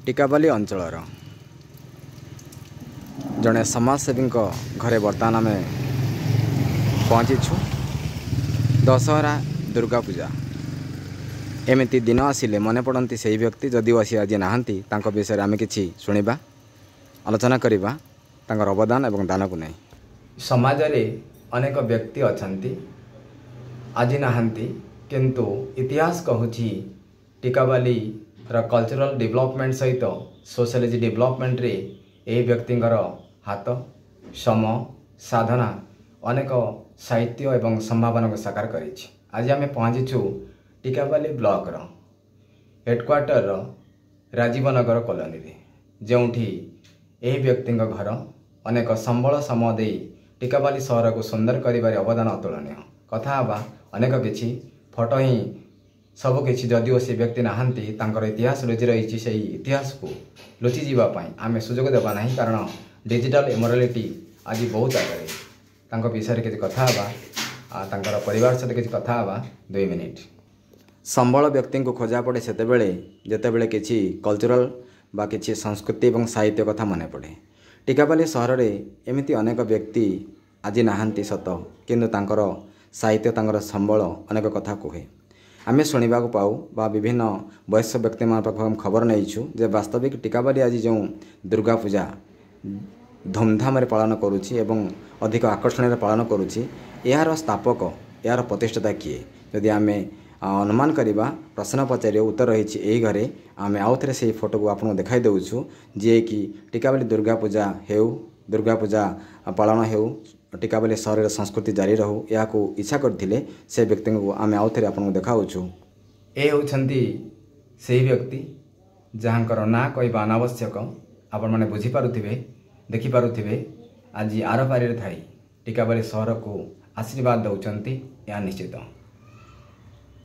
टिकाबाली अंचलर जड़े समाजसेवी घरे बर्तमान आम पहुँचीछु। दशहरा दुर्गा पूजा एमती दिन आसिले मन पड़ती से व्यक्ति जदि असी आज नहांती विषय आम कि शुणा आलोचना करवा अवदान और दान को नहीं। समाज रे अनेक व्यक्ति अछंती आज नहांती किंतु इतिहास कहूँ टिकाबाली कल्चरल डेवलपमेंट सहित सोशलिज डेवलपमेंट रे ए व्यक्तिंकर हाथ सम साधना अनेक साहित्य एवं संभावना को साकार करी। आज आम पहुँचीछु टिकाबाली ब्लॉक हेडक्वार्टर राजीवनगर कॉलोनी रे जोठी यही व्यक्ति घर अनेक संबल सम दे टिकाबाली सहर को सुंदर करिबारे अवदान अतुलनीय। कथा हवा अनेक किछि फोटो ही सबकि जदिओ से व्यक्ति नहांती इतिहास लुचि रही से इतिहास को लुचि जावाई आम सुजोग देवा ना कारण डिजिटल इमोरालिटी आज बहुत आगे विषय किसी कथा परिवार सहित किसी कथा 2 मिनिट। संबल व्यक्ति को खोजा पड़े से जितेबले किसी कल्चरल बा किसी संस्कृति और साहित्य कथा मन पड़े। टिकाबाली सहर में एमती अनेक व्यक्ति आज नहांती सत किंतु साहित्य संबल अनेक कथा कहे आम शुणा पाऊ बा विभिन्न वयस्क व्यक्ति हम खबर नहींचु जे वास्तविक टिकाबाली आज जो दुर्गा पूजा धूमधाम पालन करुच्ची एवं अधिक आकर्षण पालन करुच्ची यार स्थापक यार प्रतिष्ठाता किए जदि आम अनुमान करवा प्रश्न पचार उत्तर रही यही घरे आम आउ थे से फोटो को आपको देखाई देउछु जे कि टिकाबाली दुर्गा पूजा पालन हो टिकाबाली सहर संस्कृति जारी रहू या इच्छा करते से व्यक्ति को आम आउ थे आपको देखाऊँ। ये होती से व्यक्ति जहाँकर ना कहवा अनावश्यक आपण मैंने बुझीपारे देखिपारे आज आर पारे थाई टिकाबाली सहर को आशीर्वाद दौरान या निश्चित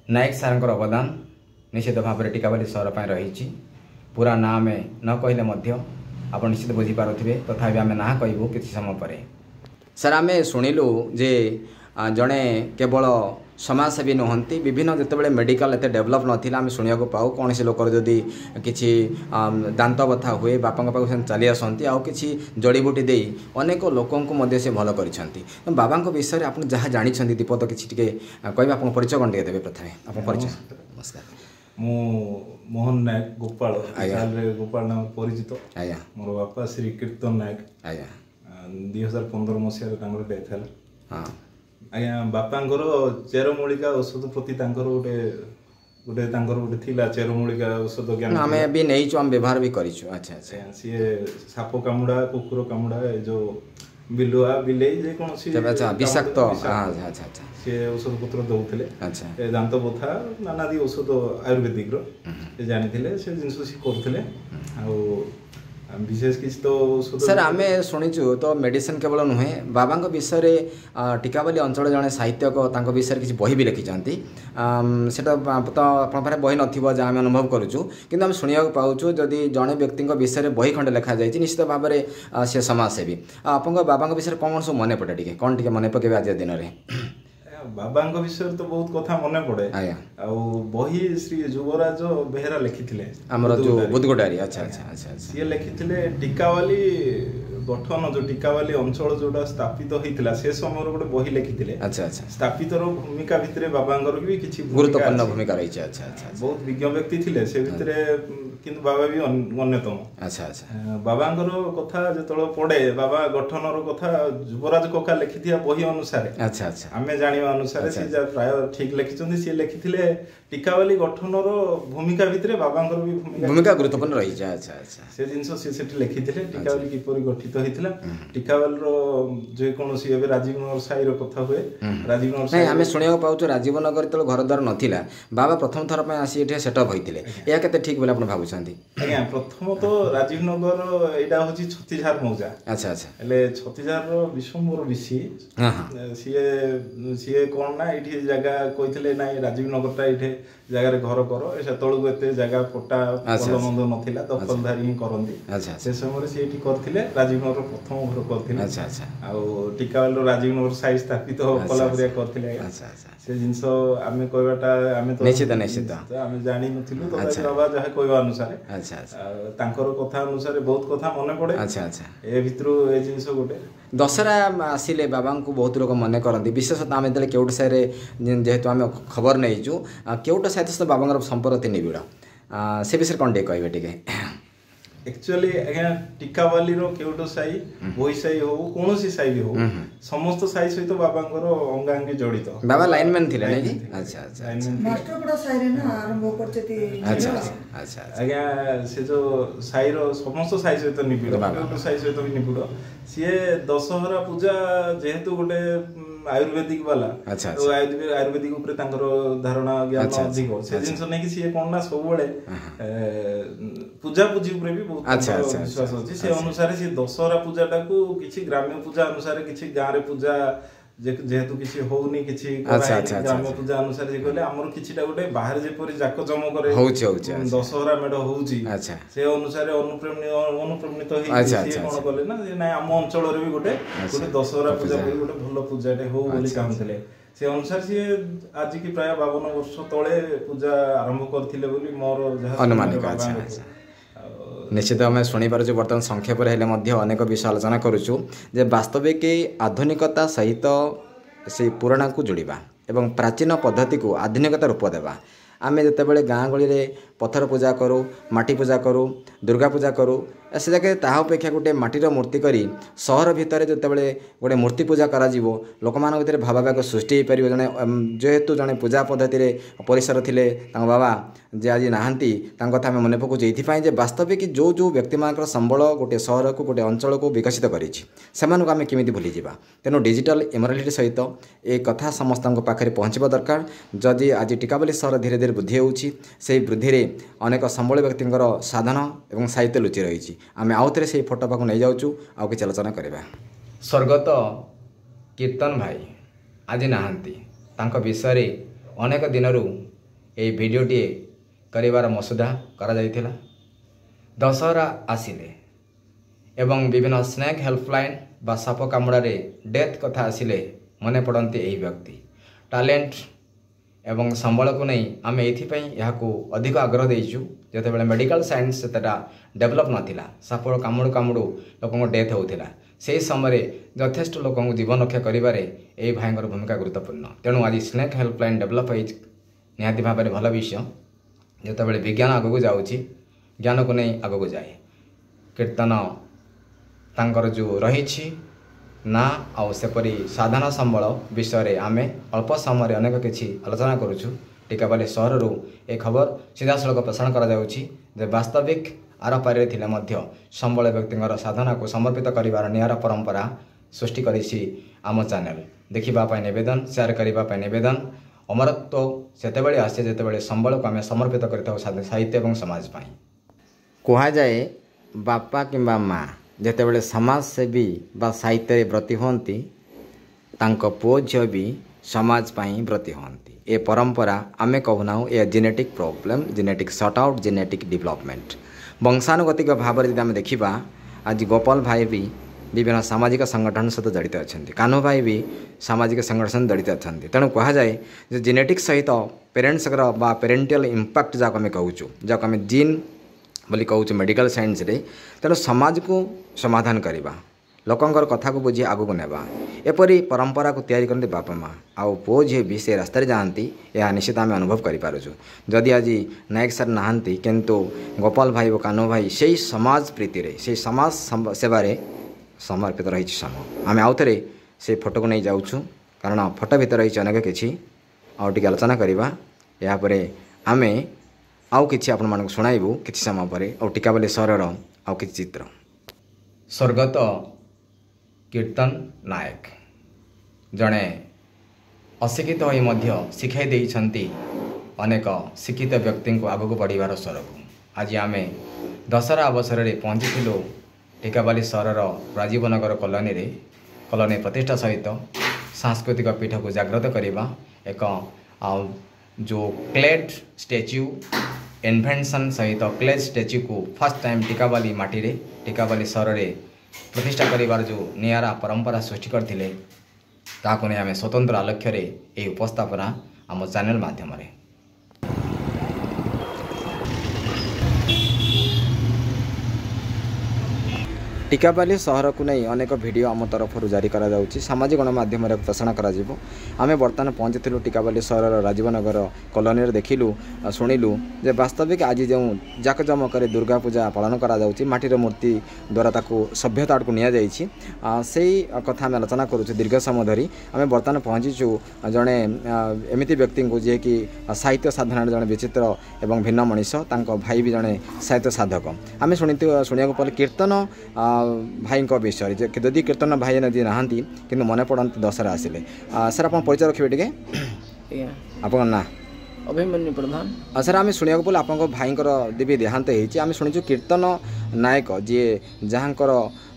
नायक सार अवदान निश्चित भाव में टिकाबाली सहर पर रही पूरा ना आम न कहले आप निश्चित बुझीपारे तथापि आम ना कहूँ किसी समय पर। सर आम शुणिलु जे जड़े केवल समाजसेवी नुहति विभिन्न जितेबाला मेडिकल एत डेभलप नाला आम शुणा पाऊ कौन से लोकर जदि किसी दांत बथा हुए बापा पाक चली आसती आउ कि जड़ीबूटी दे अनेक लोकों से भल कर बाबा विषय आप जहाँ जानते दीपद किसी कह आप परिचय कौन देवे प्रथम आप परिचय। नमस्कार मु मोहन नायक गोपाल गोपाल नाम परिचित आज्ञा मोर बापा श्री कीर्तन नायक आज्ञा 2015 मसीह डेथ है। हाँ आज्ञा बापांकर चेरमूलिका औषध प्रति गोटे गोटे थिला चेरमूलिका औषध ज्ञान आम भी नहीं आम व्यवहार भी करिछु। अच्छा अच्छा सी साप कामुड़ा कुकुर कामुड़ा जो बिलुआ बिलेई जे कौन सी विषाक्त सी औषध पत्र दौले। अच्छा दांत बथा नानादी औषध आयुर्वेदिक जानी से जिन करते विशेष किसी तो सर आम शुणीचु तो मेडिसिन केवल नुहे बाबा विषय टिकाबाली अंचल जड़े साहित्यक विषय किसी बही भी लिखिं से तो आप बही नथिबो जहाँ आम अनुभव करुचु किंतु आम शुणा पाऊँ जदि जड़े व्यक्ति विषय बही खंडे लिखा जाए निश्चित भाव में सी समाजसेवी आप बाबा विषय कौन सब मन पड़े टे कौन टे मन पकेबे आज दिन में। बाबा विषय तो बहुत कथा मन पड़े बही श्री युवराज बेहेरा लिखिथिले हमर जो बुदगोडारी। अच्छा अच्छा अच्छा सी लिखिथिले टिकाबाली गठन जो टिकाबाली अंचल जोड़ा स्थापित होइतिला से समय गोटे बही लिखिथिले। अच्छा अच्छा स्थापित भूमिका भितरे बाबांगर भी किछि गुरुत्वपूर्ण भूमिका रही। अच्छा अच्छा बहुत विज्ञ व्यक्ति थिले से भितरे किंतु बाबा भी अन्यतम। अच्छा अच्छा बाबांगर कथा जतलो पड़े बाबा गठनर कथा युवराज कका लिखिथिया बही अनुसार। अच्छा अच्छा आमे जानिबा अनुसार से प्राय ठीक लिखिचंदी से लिखिथिले टिकाबाली गठनर भूमिका भितरे बाबांगर भी भूमिका गुरुत्वपूर्ण रही। अच्छा अच्छा से जिंस से सेठी लिखिथिले टिकाबाली किपरि गठित होइथिला टिकाबाली रो जे कोनोसी एबे राजीवनगर साई रो कथा हुए राजीवनगर साई आमे सुनिया पाउछु राजीवनगर तळ घर द्वार नथिला बाबा प्रथम थर पे आसी एठे सेटअप होइथिले या केते ठीक बोले आपण भाबुछंती। आज्ञा प्रथम तो राजीवनगर एडा होची छत्तीसगढ़ मौजा। अच्छा अच्छा एले छत्तीसगढ़ रो विश्वम्बर बिसी हां हां सीए कोन ना एठी जगह कहिथिले ना राजीवनगर ता एठे ଜାଗାରେ ଘର କର ସେତେବେଳକୁ ଏତେ ଜାଗା ପଟା ଭଲ ମନ୍ଦ ନଥିଲା ଦଖଲଦାରୀ ହିଁ କରନ୍ତି ସେ ସମୟରେ ସେ ଏଠି କରିଥିଲେ ରାଜୀବନଗରର ପ୍ରଥମ ଘର କରିଥିଲେ ଆଉ ଟିକାବାଲିର ରାଜୀବନଗର ସାହି ସ୍ଥାପିତ କଲା ପରିଆ କରିଥିଲେ ସେ ଜିନିଷ ଆମେ କହିବାଟା ଆମେ ତ ନିଶ୍ଚିତ ଆମେ ଜାଣିନଥିଲୁ ତଥାପି ବାବା ଯାହା କହିବା ଅନୁସାରେ ତାଙ୍କର କଥା ଅନୁସାରେ ବହୁତ କଥା ମନେ ପଡେ ଏ ଭିତରୁ ଏ ଜିନିଷ ଗୋଟେ ଦଶହରା ଆସିଲେ ବାବାଙ୍କୁ ବହୁତ ଲୋକ ମନେ କରନ୍ତି ବିଶେଷତଃ ଆମେ ଯେତେବେଳେ କେଉଟ ସାହିରେ ଯେହେତୁ ଆମେ ଖବର ନେଇଛୁ କେଉଟ ସାହି ସହିତ ବାବାଙ୍କର ସମ୍ପର୍କ ଅତି ନିବିଡ଼ ସେ ବିଷୟରେ କ'ଣ ଟିକେ କହିବେ ଟିକେ एक्चुअली आज्ञा टिकावालीर केउट साई बोई साई हो कोनोसी साई भी हो समस्त साई सहित बाबांकर अंगांगी जड़ित बाबा लाइनमैन थिले नै कि अच्छा अच्छा मास्टर पड़ा साई रे ना आरंभ करचेती अच्छा अच्छा आज्ञा से जो साई रो समस्त साई सहित निबिड़ केउट साई सहित भी निबिड़ सिए दशहरा पूजा जेहेतु गोटे आयुर्वेदिक वाला तो आयुर्वेदिक ऊपर तांकर धारणा ज्ञान अधिक से जिंस नै कि सिए कोन ना सब बेले पूजा पूजी ऊपर भी बहुत विश्वास अछि से अनुसार से दशहरा पूजाटा को किछि ग्राम्य पूजा अनुसार किछि गां रे पूजा जेहेतु किछि होउनी किछि ग्राम्य पूजा अनुसार जे कहले हमर किछिटा गोटे बाहर जे परि जाक जम करे होउछि दशहरा मेढ होउछि से अनुसार अनुप्रेरणित होई से कोन कहले ना नै हम अंचल रे भी गोटे दशहरा पूजा परि गोटे भलो पूजाटे हो बोली चाहथिले से अनुसार से आज की प्राय 52 वर्ष तळे पूजा आरंभ करथिले बोली मोर जहा अनुमान निश्चित आम शुणिपार बर्तमान संक्षेप अनेक विषय आलोचना करुचु जे वास्तविक आधुनिकता सहित से पुराणा को जोड़ा एवं प्राचीन पद्धति को आधुनिकता रूप देवा आमे जितेबाला गाँ गली में पत्थर पूजा करूँ माटी पूजा करूँ दुर्गा पूजा करूँ से जगह ताहा अपेक्षा गोटे माटीर मूर्ति करी सहर भितर जितेबाला गोटे मूर्ति पूजा करा लोक मान भर भावावेग सृष्टि हो पार जड़े जेहेतु जड़े पूजा पद्धति परिसर थिले बाबा जे आज नहांती कथा आम मन पकाऊँ ये वास्तविक जो जो व्यक्ति मान संबल गोटे सहर को गोटे अंचल को विकसित करें आम केमी भूली जावा तेणु डिजिटल इमोरालिटी सहित ए कथा समस्त पाखे पहुँचवा दरकार जदि आज टिकावाली सहर धीरे धीरे वृद्धि होउछि से वृद्धि रे अनेक संबल व्यक्ति साधन और साहित्य लुचि रही आम आउ थे से फोटो पाक नहीं जाऊँ आउ कि आलोचना करवा स्वर्गत कीर्तन भाई आज नहांती तांको विषय अनेक दिन ये भिडटे कर मसुदा करा जायथिला दशहरा आसिले एवं विभिन्न स्नेक हेल्पलाइन बा साप कामुड़े डेथ कथा आसिले मने पड़ती यही व्यक्ति टैलेंट एवं संबल को नहीं आम ये अधिक आग्रह देचु जिते मेडिकल साइंस से डेभलप नाला साप कामुड़ू कामुड़ू लोक डेथ होता से समय यथेष्ट लोक जीवन रक्षा करें ये भाई भूमिका गुरुत्वपूर्ण तेणु आज स्नेक हेल्पलाइन डेभलप हो निहाती भाव में भल विषय जितेबाला विज्ञान आगक जाऊँगी ज्ञान को नहीं आगक जाए कीर्तन तांकर जो रही ना आउ सेपरी साधारण संबल विषय आमे अल्प समय अनेक किसी आलोचना करुचु टिकावाली सहर ए खबर सीधा सड़क प्रसारण करा वास्तविक आर पारे थिले मध्य संबल व्यक्ति साधना को समर्पित कर निरा परंपरा सृष्टि करिछि आम चैनल देखा नवेदन शेयर करने नवेदन अमरत्व सेतेबेले आसे जेतेबेले संबल को आम समर्पित करथाउ साहित्य और समाज पाई कहा जाए बापा किंबा माँ जेतेबेले समाज सेवी बा साहित्य व्रती होती तांको पुओ झील भी समाज पाई व्रती होती ए परंपरा आमे कहूना ए genetic problem genetic sort out genetic development वंशानुगतिक भाव में आम देखा आज गोपाल भाई भी विभिन्न सामाजिक संगठन सहित जड़ित अच्छा कान्हू भाई भी सामाजिक संगठन जड़ित अच्छा तेणु कह जाए जो जेनेटिक सहित पेरेन्ट्स बा पेरेन्टियल इंपैक्ट जहाँ आम कहूँ जहाँ आम जीन बोली कहूँ मेडिकल साइंस रे तेणु समाज को समाधान करवा लोकंर कथा को बुझी आगू नेबा एपरी परंपरा को तैयारी करते बापा माँ आउ पुओ झी भी से रास्तार जाती यह निश्चित आम अनुभव करूँ जदि आज नायक सर नहांती किंतु गोपाल भाई और कान्हू भाई से समाज प्रीति से समाज सेवारे समर्पित रही समय आम आउ थे से फोटो को नहीं जाऊँ कारण फोटो भीतर रही अनेक किसी आउटे आलोचना करवा यापर आम आउ कि आपण मानक शुणाइबू किसी समय पर और टिकावाली सहर आउ कि चित्र स्वर्गत कीर्तन नायक जड़े अशिक्षित हो शिखाई देइछंती अनेक शिक्षित व्यक्ति को आगक बढ़ार स्वर को आज आम दशहरा अवसर में पहुँची टिकावाली सहर राजीवनगर कॉलोनी प्रतिष्ठा सहित सांस्कृतिक पीठ को जागृत करवा एक जो क्लेड स्टैच्यू इन्वेंशन सहित क्लेड स्टैच्यू को फर्स्ट टाइम टिकाबाली माटी रे टिकाबाली सहर रे प्रतिष्ठा करिवार जो नियारा परंपरा सृष्टि करथिले ताको ने आमे स्वतंत्र आलक्ष्य रे ए उपस्थापना आम चैनल माध्यम रे टिकाबाली सहर को नहीं अनेक वीडियो आम तरफ जारी करा जाउची सामाजिक गणमाध्यम रे प्रसारण करा जिवो आमे वर्तमान पहुंचथिलु टिकाबाली सहर राजीवनगर कॉलोनी रे देखिलु सुनिलु जे वास्तविक आज जो जाकजमक दुर्गा पूजा पालन करा जाउची माटीर मूर्ति द्वारा ताकू सभ्यता को निया जाइछि सेही कथा आमे आलोचना करूछु दीर्घ समय धरी आमे वर्तमान पहुंचीछु जणे एमिति व्यक्ति को जे कि साहित्य साधना जणे विचित्र एवं भिन्न मनीष तांको भाई भी जणे साहित्य साधक आमे सुनिया को पले कीर्तन भाई विषय जदि कीर्तन भाई नदी नहांती कि मन पड़ती दशहरा आसिले सर आप परिचय रखिए टे आप ना अभिमन्यु प्रधान सर आम शुणा बोले आप भाई देवी देहांत होती शुणु कीर्तन नायक जी जहाँकर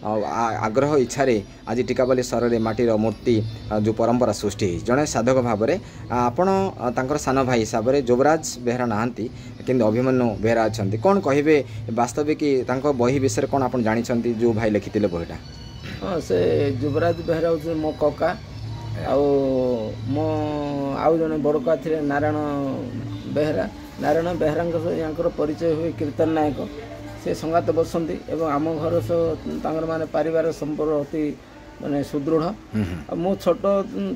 आग्रह इच्छा आज टिकाबाली सहर में माटीर मूर्ति जो परंपरा सृष्टि जड़े साधक भाव में आपण सान भाई हिसाब से युवराज बेहरा नहांती कि अभिमन्यु बेहरा अच्छा कौन कहे वास्तविक बही विषय कौन आप जानते जो भाई लिखी बहीटा हाँ से युवराज बेहरा हूँ मो कका मो आउ जड़े बड़का थे नारायण बेहरा यहाँ परिचय हुए कीर्तन नायक से संगात बसंती एवं आम घर सह माने परिवार संपर्क अति माने सुदृढ़ मु छोट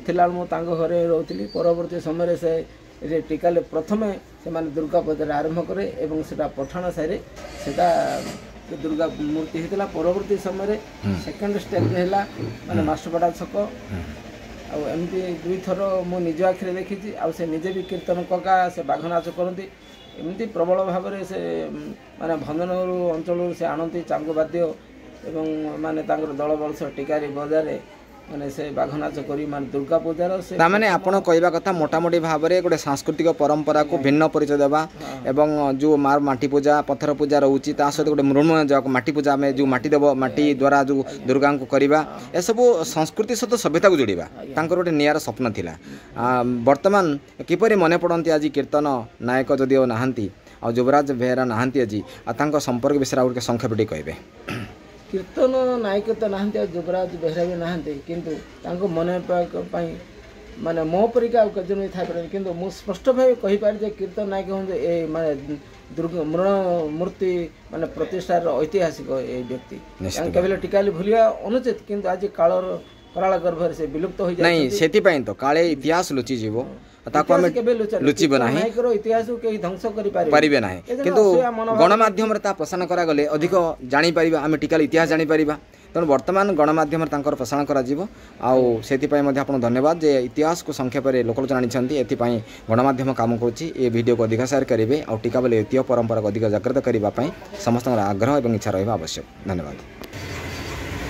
थिला मु घरे रोली परवर्ती समय से टिकाले प्रथमे से माने दुर्गा पूजा आरंभ करे एवं सेटा पठाण सारे सेटा दुर्गा मूर्ति होता परवर्ती समय सेकेंड स्टेप है माने मास्टरपाड़ा छक आमती दुई थर मु निज आखिरे देखी से निजे भी कीर्तन कका से बाघ नाच करती एमती प्रबल भाव में से माने भंजनगर अंचल से आणती चांगु वाद्य एवं माने दल बल सह टिकारी बजारे माने से बाघ नाच करी माने दुर्गा पूजार से माने आपण कहवा कथा मोटामोटी भाव में गोटे सांस्कृतिक परंपरा को भिन्न परिचय देवा एवं जो मार माटी पूजा पत्थर पूजा रोची ता सहित गोटे मृण्मय माटी पूजा में जो माटी देव माटी द्वारा जो दुर्गा को करवा ए सब संस्कृति सहित सभ्यता को जोड़वा तांकर गोटे नियार स्वप्न थिला वर्तमान किपरि मने पड़ती आज कीर्तन नायक जदिओ नहांती आ युवराज बेहरा नहांती आज संपर्क विषय संक्षेप कहे कीर्तन नायक तो नहांती युवराज बेहरा भी नहांती किंतु मन माने मो परिका कजन भी थाई किंतु मु स्पष्ट भाव कहि पारि जे कीर्तन नायक हूँ ए माने दुर्गा मृण मूर्ति माने प्रतिष्ठार ऐतिहासिक ए व्यक्ति केवल टिकाली भूलिया अनुचित किंतु आज कालर कराल गर्भ से विलुप्त हो जाए नहीं सेति पई तो काले इतिहास लुचि जीवो ताको हम लुचिब नाही नायकर इतिहास को केही ध्वंस करि पारिबे नाही किंतु गणमाध्यम रे ता प्रसारण करा गले अधिक जानि परिबा हम टिकाली इतिहास जानि परिबा तेणु वर्तमान गणमाध्यम प्रसारण कर धन्यवाद जे इतिहास को संक्षेप में लोक जानी एपाई गणमाध्यम काम करुँची वीडियो को अधिक शेयर करेंगे और टिकाबाली ऐतिह्य परंपरा को अधिक जागृत करने समस्त आग्रह और इच्छा रहा आवश्यक। धन्यवाद।